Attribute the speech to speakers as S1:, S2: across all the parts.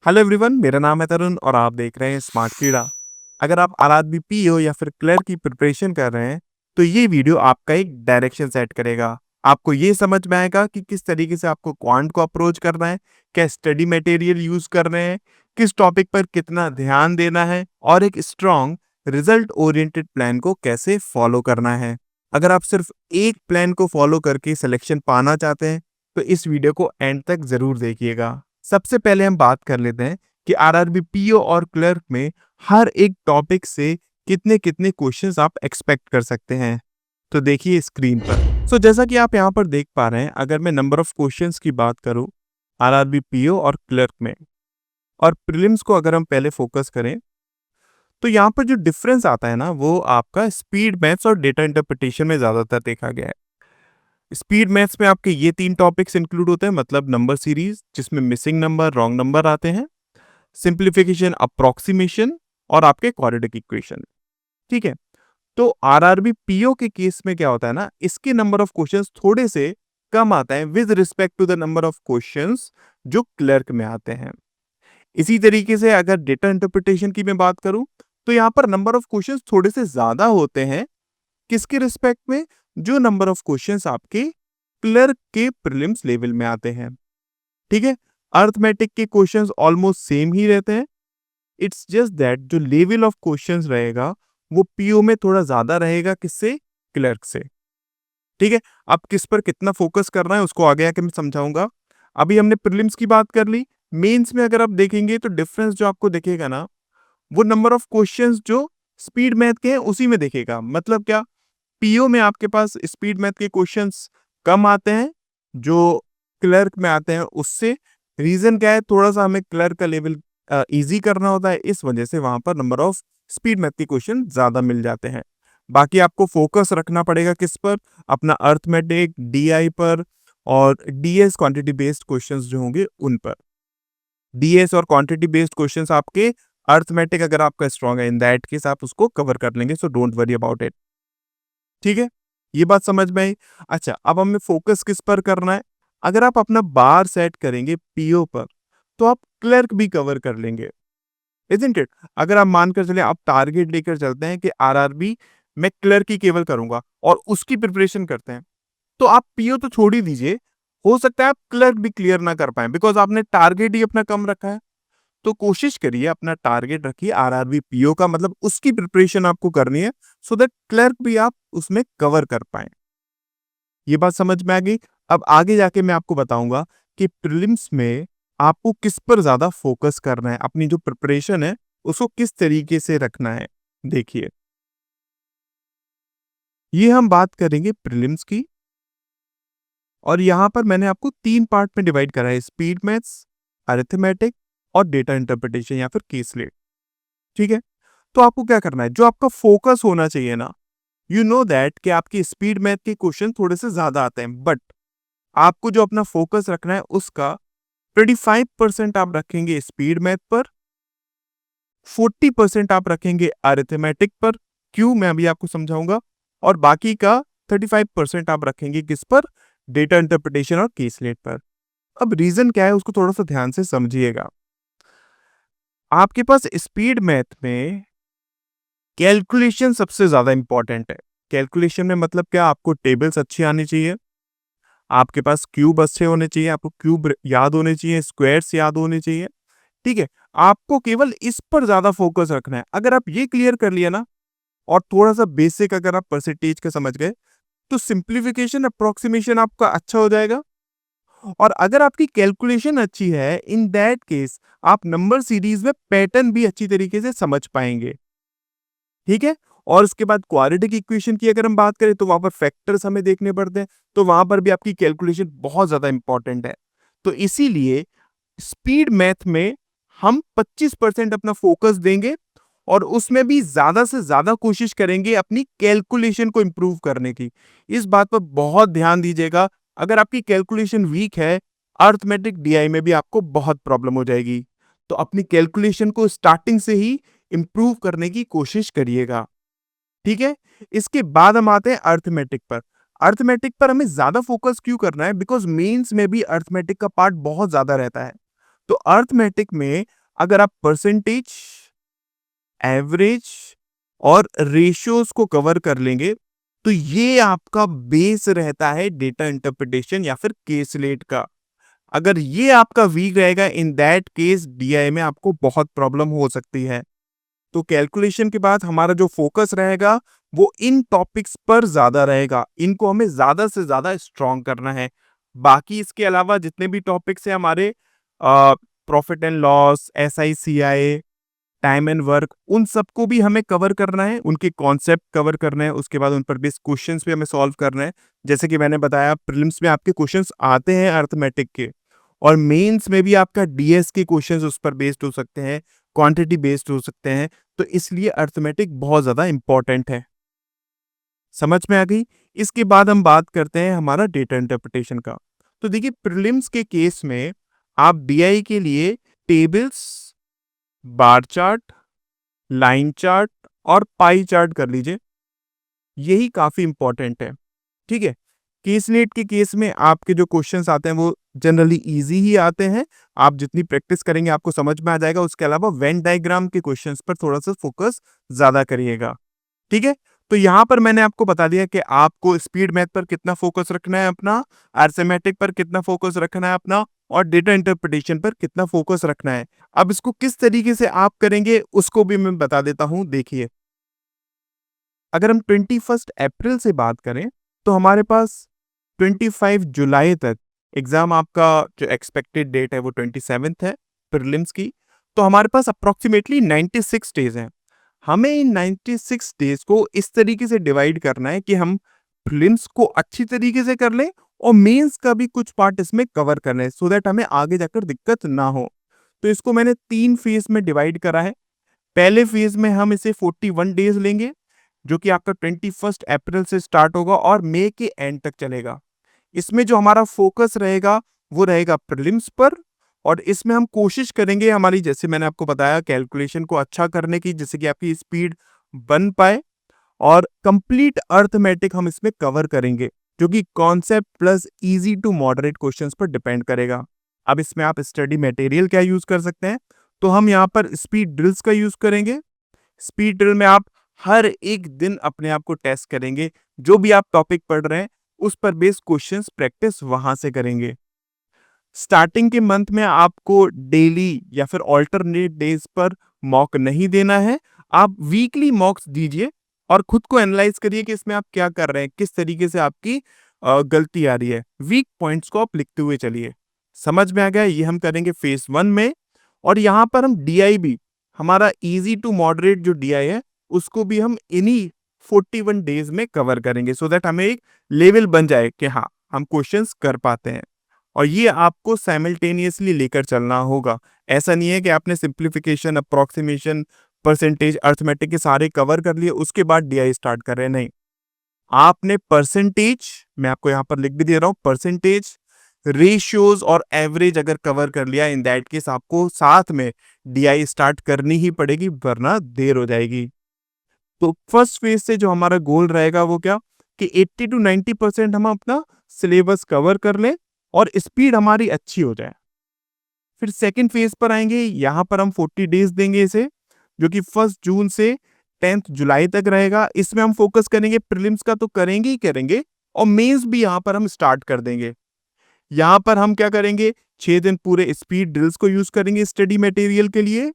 S1: Hello everyone, मेरा नाम है तरुण और आप देख रहे हैं स्मार्ट कीड़ा। अगर आप आरआरबी पीओ या फिर क्लर्क की प्रिपरेशन कर रहे हैं तो ये वीडियो आपका एक डायरेक्शन सेट करेगा। आपको ये समझ में आएगा कि किस तरीके से आपको क्वांट को अप्रोच करना है, क्या स्टडी मटेरियल यूज कर रहे हैं, किस टॉपिक पर कितना ध्यान देना है और एक स्ट्रॉन्ग रिजल्ट ओरिएंटेड प्लान को कैसे फॉलो करना है। अगर आप सिर्फ एक प्लान को फॉलो करके सिलेक्शन पाना चाहते हैं तो इस वीडियो को एंड तक जरूर देखिएगा। सबसे पहले हम बात कर लेते हैं कि आरआरबी पीओ और क्लर्क में हर एक टॉपिक से कितने कितने क्वेश्चंस आप एक्सपेक्ट कर सकते हैं। तो देखिए स्क्रीन पर। जैसा कि आप यहाँ पर देख पा रहे हैं, अगर मैं नंबर ऑफ क्वेश्चंस की बात करूं आरआरबी पीओ और क्लर्क में और प्रीलिम्स को अगर हम पहले फोकस करें तो यहाँ पर जो डिफरेंस आता है ना, वो आपका स्पीड मैथ्स और डेटा इंटरप्रिटेशन में ज्यादातर देखा गया है। स्पीड मैथ्स में आपके ये तीन टॉपिक्स इंक्लूड होते हैं, मतलब नंबर सीरीज जिसमें मिसिंग नंबर, रॉन्ग नंबर आते हैं, सिंप्लीफिकेशन, अप्रोक्सीमेशन और आपके क्वाड्रेटिक इक्वेशन। ठीक है। तो आरआरबी पीओ के केस में क्या होता है ना, इसके नंबर ऑफ क्वेश्चंस थोड़े से कम आता है with respect to the number of questions जो क्लर्क में आते हैं। इसी तरीके से अगर डेटा इंटरप्रिटेशन की मैं बात करूं तो यहां पर नंबर ऑफ क्वेश्चंस थोड़े से ज्यादा होते हैं। किसके रिस्पेक्ट में? जो नंबर ऑफ क्वेश्चंस आपके क्लर्क के प्रीलिम्स लेवल में आते हैं। ठीक है। अर्थमेटिक के क्वेश्चंस ऑलमोस्ट सेम ही रहते हैं। इट्स जस्ट दैट जो लेवल ऑफ क्वेश्चंस रहेगा वो पीओ में थोड़ा ज्यादा रहेगा, किससे? क्लर्क से। ठीक है। अब किस पर कितना फोकस करना है उसको आगे आके मैं समझाऊंगा। अभी हमने प्रीलिम्स की बात कर ली। मेंस में अगर आप देखेंगे तो डिफरेंस जो आपको दिखेगा ना, वो नंबर ऑफ क्वेश्चंस जो स्पीड मैथ के हैं उसी में दिखेगा। मतलब क्या? पीओ में आपके पास स्पीड मैथ के क्वेश्चंस कम आते हैं जो क्लर्क में आते हैं उससे। रीजन क्या है? थोड़ा सा हमें क्लर्क का लेवल इजी करना होता है, इस वजह से वहां पर नंबर ऑफ स्पीड मैथ के क्वेश्चन ज्यादा मिल जाते हैं। बाकी आपको फोकस रखना पड़ेगा किस पर? अपना अर्थमेटिक, डीआई पर और डीएस क्वांटिटी बेस्ड क्वेश्चंस जो होंगे उन पर। डीएस और क्वांटिटी बेस्ड क्वेश्चंस आपके अर्थमेटिक अगर आपका स्ट्रॉन्ग है, इन दैट केस आप उसको कवर कर लेंगे, so don't worry about it. ठीक है। ये बात समझ में आई। अच्छा, अब हमें फोकस किस पर करना है? अगर आप अपना बार सेट करेंगे पीओ पर तो आप क्लर्क भी कवर कर लेंगे, इजंट इट? अगर आप मानकर चले, आप टारगेट लेकर चलते हैं कि आरआरबी मैं क्लर्क ही केवल करूंगा और उसकी प्रिपरेशन करते हैं, तो आप पीओ तो छोड़ ही दीजिए। हो सकता है आप क्लर्क भी क्लियर ना कर पाए बिकॉज आपने टारगेट ही अपना कम रखा है। तो कोशिश करिए, अपना टारगेट रखिए आरआरबी पीओ का, मतलब उसकी प्रिपरेशन आपको करनी है सो दैट क्लर्क भी आप उसमें कवर कर पाए। ये बात समझ में आ गई। अब आगे जाके मैं आपको बताऊंगा कि प्रीलिम्स में आपको किस पर ज्यादा फोकस करना है, अपनी जो प्रिपरेशन है उसको किस तरीके से रखना है। देखिए, ये हम बात करेंगे प्रीलिम्स की और यहां पर मैंने आपको तीन पार्ट में डिवाइड करा है: स्पीड मैथ्स, अरिथमेटिक और डेटा इंटरप्रिटेशन या फिर केस लेट। ठीक है। तो आपको क्या करना है, जो आपका फोकस होना चाहिए ना, यू नो दैट कि आपकी स्पीड मैथ के क्वेश्चन थोड़े से ज्यादा आते हैं, बट आपको जो अपना फोकस रखना है उसका 25% आप रखेंगे स्पीड मैथ पर, 40% आप रखेंगे अरिथमेटिक पर। क्यों, मैं अभी आपको समझाऊंगा। और बाकी का 35% आप रखेंगे किस पर? डेटा इंटरप्रिटेशन और केस लेट पर। अब रीजन क्या है उसको थोड़ा सा ध्यान से समझिएगा। आपके पास स्पीड मैथ में कैलकुलेशन सबसे ज्यादा इंपॉर्टेंट है। कैलकुलेशन में मतलब क्या? आपको टेबल्स अच्छी आनी चाहिए, आपके पास क्यूब अच्छे होने चाहिए, आपको क्यूब याद होने चाहिए, स्क्वायर्स याद होने चाहिए। ठीक है। आपको केवल इस पर ज्यादा फोकस रखना है। अगर आप ये क्लियर कर लिया ना, और थोड़ा सा बेसिक अगर आप परसेंटेज का समझ गए, तो सिंप्लीफिकेशन, अप्रोक्सीमेशन आपका अच्छा हो जाएगा। और अगर आपकी कैलकुलेशन अच्छी है, इन दैट केस आप नंबर सीरीज में पैटर्न भी अच्छी तरीके से समझ पाएंगे। ठीक है। और उसके बाद क्वाड्रेटिक इक्वेशन की अगर हम बात करें तो वहां पर फैक्टर्स हमें देखने पड़ते हैं, तो वहां पर भी आपकी कैलकुलेशन बहुत ज्यादा इंपॉर्टेंट है। तो इसीलिए स्पीड मैथ में हम 25% अपना फोकस देंगे और उसमें भी ज्यादा से ज्यादा कोशिश करेंगे अपनी कैलकुलेशन को इंप्रूव करने की। इस बात पर बहुत ध्यान दीजिएगा। अगर आपकी कैलकुलेशन वीक है, अर्थमेटिक डीआई में भी आपको बहुत प्रॉब्लम हो जाएगी। तो अपनी कैलकुलेशन को स्टार्टिंग से ही इंप्रूव करने की कोशिश करिएगा। ठीक है। इसके बाद हम आते हैं अर्थमेटिक पर। अर्थमेटिक पर हमें ज्यादा फोकस क्यों करना है? बिकॉज मेंस में भी अर्थमेटिक का पार्ट बहुत ज्यादा रहता है। तो अर्थमेटिक में अगर आप परसेंटेज, एवरेज और रेशियोज को कवर कर लेंगे तो ये आपका बेस रहता है डेटा इंटरप्रिटेशन या फिर केसलेट का। अगर ये आपका वीक रहेगा, इन दैट केस डीआई में आपको बहुत प्रॉब्लम हो सकती है। तो कैलकुलेशन के बाद हमारा जो फोकस रहेगा वो इन टॉपिक्स पर ज्यादा रहेगा, इनको हमें ज्यादा से ज्यादा स्ट्रॉन्ग करना है। बाकी इसके अलावा जितने भी टॉपिक्स हैं हमारे, profit and loss, SICI, time and work, उन सबको भी हमें कवर करना है, उनके कॉन्सेप्ट कवर करने हैं, उसके बाद उन पर बेस्ड क्वेश्चंस भी हमें सॉल्व करना है। जैसे कि मैंने बताया प्रीलिम्स में आपके क्वेश्चंस आते हैं अर्थमेटिक के, और मेंस में भी आपका डीएस के क्वेश्चंस उस पर बेस्ड हो सकते हैं, क्वांटिटी बेस्ड हो सकते हैं। तो इसलिए अर्थमेटिक बहुत ज्यादा इंपॉर्टेंट है। समझ में आ गई? इसके बाद हम बात करते हैं हमारा डेटा इंटरप्रिटेशन का। तो देखिए प्रीलिम्स के केस में आप डीआई के लिए tables, bar chart, line chart और पाई चार्ट कर लीजिए, यही काफी इंपॉर्टेंट है। ठीक है, केसनेट के केस में आपके जो क्वेश्चंस आते हैं वो जनरली इजी ही आते हैं। आप जितनी प्रैक्टिस करेंगे आपको समझ में आ जाएगा। उसके अलावा वेन डायग्राम के क्वेश्चंस पर थोड़ा सा फोकस ज्यादा करिएगा। ठीक है, तो यहां पर मैंने आपको बता दिया कि आपको स्पीड मैथ पर कितना फोकस रखना है अपना, अरिथमेटिक पर कितना फोकस रखना है अपना, और डेटा इंटरप्रिटेशन पर कितना फोकस रखना है। अब इसको किस तरीके से आप करेंगे उसको भी मैं बता देता हूं। देखिए, अगर हम 21 अप्रैल से बात करें तो हमारे पास 25 जुलाई तक एग्जाम, आपका जो एक्सपेक्टेड डेट है वो 27 है प्रीलिम्स की। तो हमारे पास अप्रोक्सीमेटली 96 डेज हैं। हमें इन 96 डेज को इस तरीके से डिवाइड करना है कि हम प्रीलिम्स को अच्छी तरीके से कर लें और मेंस का भी कुछ पार्ट इसमें कवर करना है, सो दैट हमें आगे जाकर दिक्कत ना हो। तो इसको मैंने 3 फेज में डिवाइड करा है। पहले फेज में हम इसे 41 डेज लेंगे, जो कि आपका 21 अप्रैल से स्टार्ट होगा और मई के एंड तक चलेगा। इसमें जो हमारा फोकस रहेगा वो रहेगा प्रीलिम्स पर, और इसमें हम कोशिश करेंगे हमारी, जैसे मैंने आपको बताया, कैलकुलेशन को अच्छा करने की, जिससे कि आपकी स्पीड बन पाए, और कंप्लीट अर्थमेटिक हम इसमें कवर करेंगे, जो कि concept plus easy to moderate questions पर डिपेंड करेगा। अब इसमें आप स्टडी मटेरियल क्या यूज कर सकते हैं, तो हम यहाँ पर स्पीड ड्रिल्स का यूज करेंगे। स्पीड ड्रिल में आप हर एक दिन अपने आप को टेस्ट करेंगे, जो भी आप टॉपिक पढ़ रहे हैं उस पर बेस्ड क्वेश्चंस प्रैक्टिस वहां से करेंगे। स्टार्टिंग के मंथ में आपको डेली या फिर ऑल्टरनेट डेज पर मॉक नहीं देना है, आप वीकली मॉक्स दीजिए और खुद को एनालाइज करिए कि इसमें आप क्या कर रहे हैं, किस तरीके से आपकी गलती आ रही है। वीक पॉइंट्स को आप लिखते हुए चलिए। समझ में आ गया? ये हम करेंगे फेज 1 में। और यहाँ पर हम डीआई भी, हमारा इजी टू मॉडरेट जो डीआई है उसको भी हम इन्हीं 41 डेज में कवर करेंगे, सो दैट हमें एक लेवल बन जाए कि हाँ हम क्वेश्चंस कर पाते हैं। और ये आपको साइमल्टेनियसली लेकर चलना होगा। ऐसा नहीं है कि आपने सिंप्लीफिकेशन, अप्रोक्सीमेशन, परसेंटेज, अर्थमेटिक के सारे कवर कर लिए उसके बाद डीआई स्टार्ट कर रहे हैं, नहीं। आपने परसेंटेज, मैं आपको यहां पर लिख भी दे रहा हूं, परसेंटेज, रेशियोज और एवरेज अगर कवर कर लिया, इन दैट केस आपको साथ में डीआई स्टार्ट करनी ही पड़ेगी, वरना देर हो जाएगी। तो फर्स्ट फेज से जो हमारा गोल रहेगा वो क्या, कि 80 to 90% हम अपना सिलेबस कवर कर लें और स्पीड हमारी अच्छी हो जाए। फिर सेकंड फेज पर आएंगे, यहां पर हम 40 डेज देंगे इसे, जो कि 1 जून से 10 जुलाई तक रहेगा। इसमें हम फोकस करेंगे, प्रीलिम्स का तो करेंगे ही करेंगे, और मेंस भी यहां पर हम स्टार्ट कर देंगे। यहां पर हम क्या करेंगे, 6 दिन पूरे स्पीड ड्रिल्स को यूज करेंगे स्टडी मटेरियल के लिए।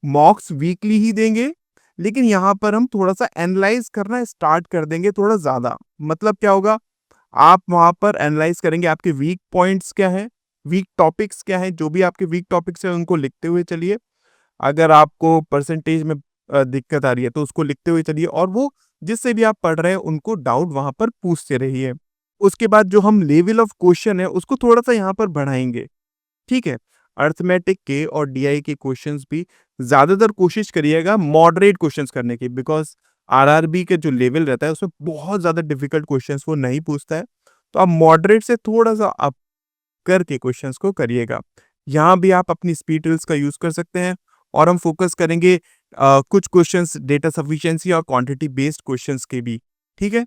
S1: मॉक्स वीकली ही देंगे, लेकिन यहां पर हम थोड़ा सा एनालाइज करना स्टार्ट कर देंगे थोड़ा ज्यादा। मतलब क्या होगा, आप वहां पर एनालाइज करेंगे आपके वीक पॉइंट्स क्या है, वीक टॉपिक्स क्या है, जो भी आपके वीक टॉपिक्स है उनको लिखते हुए चलिए। अगर आपको परसेंटेज में दिक्कत आ रही है तो उसको लिखते हुए चलिए, और वो जिससे भी आप पढ़ रहे हैं उनको डाउट वहां पर पूछते रहिए। उसके बाद जो हम लेवल ऑफ क्वेश्चन है उसको थोड़ा सा यहाँ पर बढ़ाएंगे। ठीक है, अर्थमेटिक के और डीआई के क्वेश्चंस भी ज्यादातर कोशिश करिएगा मॉडरेट क्वेश्चंस करने की, बिकॉज आरआरबी के जो लेवल रहता है उसमें बहुत ज्यादा डिफिकल्ट क्वेश्चंस वो नहीं पूछता है। तो आप मॉडरेट से थोड़ा सा अप करके क्वेश्चंस को करिएगा। यहाँ भी आप अपनी स्पीड ड्रिल्स का यूज कर सकते हैं, और हम फोकस करेंगे कुछ क्वेश्चंस डेटा सफिशिएंसी और क्वांटिटी बेस्ड क्वेश्चंस के भी। ठीक है,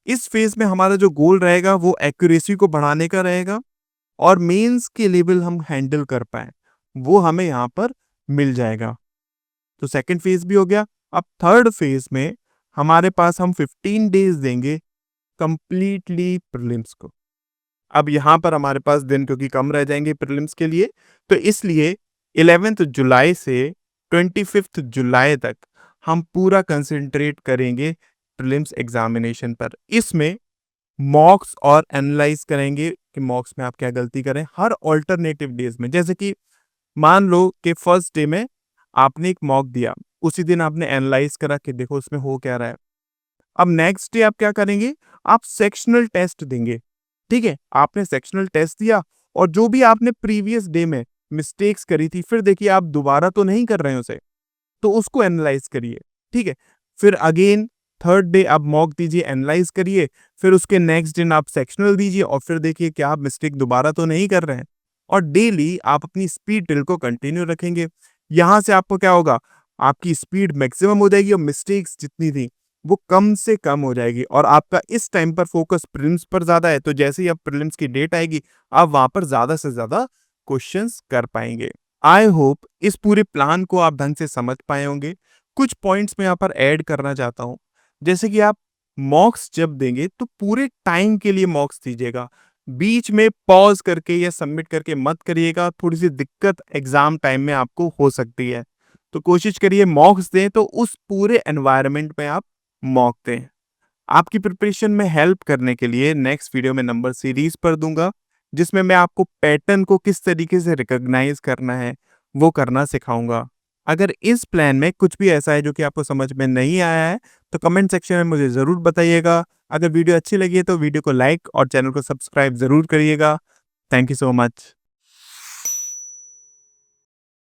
S1: इस फेज में हमारा जो गोल रहेगा वो एक्यूरेसी को बढ़ाने का रहेगा, और मेंस के लेवल हम हैंडल कर पाए। वो हमें यहाँ पर मिल जाएगा। तो सेकंड फेज भी हो गया। अब थर्ड फेज में हमारे पास हम 15 डेज देंगे कंप्लीटली प्रीलिम्स को। अब यहाँ पर हमारे पास दिन क्योंकि कम रह जाएंगे प्रीलिम्स के लिए, तो इसलिए 11 जुलाई से 25 जुलाई तक हम पूरा कंसंट्रेट करेंगे प्रीलिम्स एग्जामिनेशन पर। इसमें मॉक्स और एनालाइज करेंगे कि मॉक्स में आप क्या गलती करें हर ऑल्टरनेटिव डेज में। जैसे कि मान लो कि फर्स्ट डे में आपने एक मॉक दिया, उसी दिन आपने एनालाइज करा कि देखो उसमें हो क्या रहा है। अब नेक्स्ट डे आप क्या करेंगे, आप सेक्शनल टेस्ट देंगे। ठीक है, आपने सेक्शनल टेस्ट दिया और जो भी आपने प्रीवियस डे में मिस्टेक्स करी थी, फिर देखिए आप दोबारा तो नहीं कर रहे हैं उसे, तो उसको एनालाइज करिए। ठीक है, फिर अगेन थर्ड डे आप मॉक दीजिए, एनालाइज करिए, फिर उसके नेक्स्ट दिन आप सेक्शनल दीजिए और फिर देखिए क्या आप मिस्टेक दोबारा तो नहीं कर रहे हैं। और डेली आप अपनी स्पीड ड्रिल को कंटिन्यू रखेंगे। यहां से आपको क्या होगा, आपकी स्पीड मैक्सिमम हो जाएगी और मिस्टेक्स जितनी थी वो कम से कम हो जाएगी। और आपका इस टाइम पर फोकस प्रीलिम्स पर ज्यादा है, तो जैसे ही अब प्रीलिम्स की डेट आएगी आप वहां पर ज्यादा से ज्यादा क्वेश्चंस कर पाएंगे। आई होप इस पूरे प्लान को आप ढंग से समझ पाए होंगे। कुछ पॉइंट्स मैं यहाँ पर ऐड करना चाहता हूँ। जैसे कि आप मॉक्स जब देंगे तो पूरे टाइम के लिए मॉक्स दीजिएगा, बीच में पॉज करके या सबमिट करके मत करिएगा। थोड़ी सी दिक्कत एग्जाम टाइम में आपको हो सकती है, तो कोशिश करिए मॉक्स दें तो उस पूरे एनवायरनमेंट में आप मॉक दें। आपकी प्रिपरेशन में हेल्प करने के लिए नेक्स्ट वीडियो में नंबर सीरीज पर दूंगा, जिसमें मैं आपको पैटर्न को किस तरीके से रिकॉग्नाइज करना है वो करना सिखाऊंगा। अगर इस प्लान में कुछ भी ऐसा है जो कि आपको समझ में नहीं आया है तो कमेंट सेक्शन में मुझे ज़रूर बताइएगा। अगर वीडियो अच्छी लगी है तो वीडियो को लाइक और चैनल को सब्सक्राइब ज़रूर करिएगा। Thank you so much.